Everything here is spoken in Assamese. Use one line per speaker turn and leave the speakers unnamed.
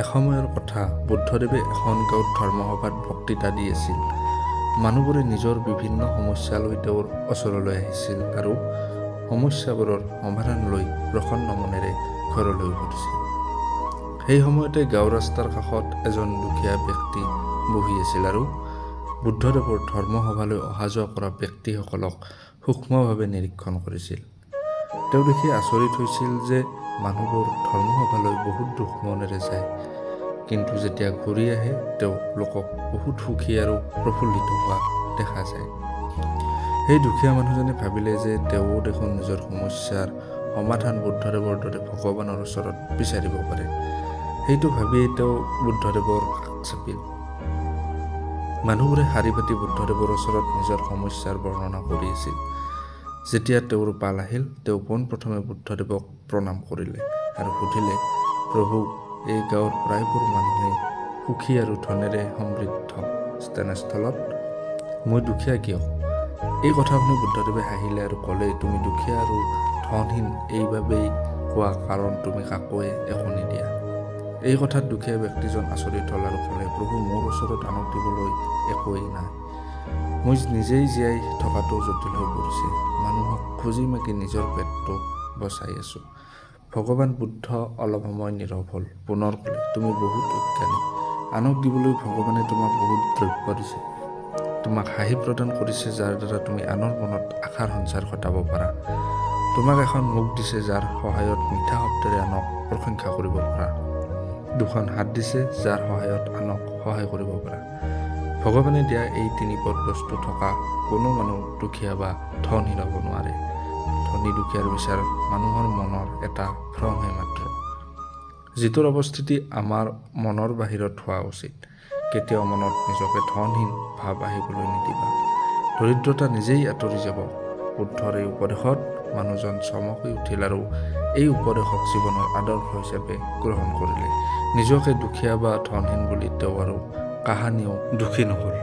এসময়ৰ কথা বুদ্ধদেৱে এখন গাঁৱত ধৰ্মসভাত বক্তৃতা দি আছিল। মানুহবোৰে নিজৰ বিভিন্ন সমস্যা লৈ তেওঁৰ ওচৰলৈ আহিছিল আৰু সমস্যাবোৰৰ সমাধান লৈ প্ৰসন্ন মনেৰে ঘৰলৈ উভতিছিল। সেই সময়তে গাঁও ৰাস্তাৰ কাষত এজন দুখীয়া ব্যক্তি বহি আছিল আৰু বুদ্ধদেৱৰ ধৰ্মসভালৈ অহা যোৱা কৰা ব্যক্তিসকলক সূক্ষ্মভাৱে নিৰীক্ষণ কৰিছিল। তেওঁ দেখি আচৰিত হৈছিল যে মানুহবোৰ ধৰ্মসভালৈ বহুত দুখ মনেৰে যায়, কিন্তু যেতিয়া ঘূৰি আহে তেওঁ লোকক বহুত সুখী আৰু প্ৰফুল্লিত হোৱা দেখা যায়। সেই দুখীয়া মানুহজনে ভাবিলে যে তেওঁ দেখোন নিজৰ সমস্যাৰ সমাধান বুদ্ধদেৱৰ দৰে ভগৱানৰ ওচৰত বিচাৰিব পাৰে। সেইটো ভাবিয়েই তেওঁ বুদ্ধদেৱৰ কাষ চাপিল। মানুহবোৰে শাৰী পাতি বুদ্ধদেৱৰ ওচৰত নিজৰ সমস্যাৰ বৰ্ণনা কৰি আছিল। যেতিয়া তেওঁৰ পাল আহিল, তেওঁ পোনপ্ৰথমে বুদ্ধদেৱক প্ৰণাম কৰিলে আৰু সুধিলে, প্ৰভু, এই গাঁৱৰ প্ৰায়বোৰ মানুহে সুখী আৰু ধনেৰে সমৃদ্ধ, তেনেস্থলত মই দুখীয়া কিয়? এই কথা শুনি বুদ্ধদেৱে হাঁহিলে আৰু ক'লে, তুমি দুখীয়া আৰু ধনহীন এইবাবেই হোৱা কাৰণ তুমি কাকোৱে একো নিদিয়া। এই কথাত দুখীয়া ব্যক্তিজন আচৰিত হ'ল আৰু ক'লে, প্ৰভু, মোৰ ওচৰত আনক দিবলৈ একোৱেই নাই। মই নিজেই জীয়াই থকাটো জটিল হৈ পৰিছে। মানুহক খুজি মাগি নিজৰ পেটটো বচাই আছো। ভগৱান বুদ্ধ অলপ সময় নীৰৱ হ'ল। পুনৰ ক'লে, তুমি বহুত অজ্ঞানী। আনক দিবলৈ ভগৱানে তোমাক বহুত দ্ৰব্য দিছে। তোমাক হাঁহি প্ৰদান কৰিছে, যাৰ দ্বাৰা তুমি আনৰ মনত আশাৰ সঞ্চাৰ ঘটাব পাৰা। তোমাক এখন মুখ দিছে, যাৰ সহায়ত মিঠা শব্দেৰে আনক প্ৰশংসা কৰিব পাৰা। দুখন হাত দিছে, যাৰ সহায়ত আনক সহায় কৰিব পাৰা। ভগৱানে দিয়া এই তিনিপদ বস্তু থকা কোনো মানুহ দুখীয়া বা ধনহীন হ'ব নোৱাৰে। ধনী দুখীয়াৰ বিচাৰ মানুহৰ মনৰ এটা ভ্ৰমহে মাত্ৰ, যিটোৰ অৱস্থিতি আমাৰ মনৰ বাহিৰত হোৱা উচিত। কেতিয়াও মনত নিজকে ধনহীন ভাৱ আহিবলৈ নিদিবা। দৰিদ্ৰতা নিজেই আঁতৰি যাব। বুদ্ধৰ এই উপদেশত মানুহজন চমকি উঠিল আৰু এই উপদেশক জীৱনৰ আদৰ্শ হিচাপে গ্ৰহণ কৰিলে। নিজকে দুখীয়া বা ধনহীন বুলি তেওঁ আৰু কাহানিও দুখী নহ'ল।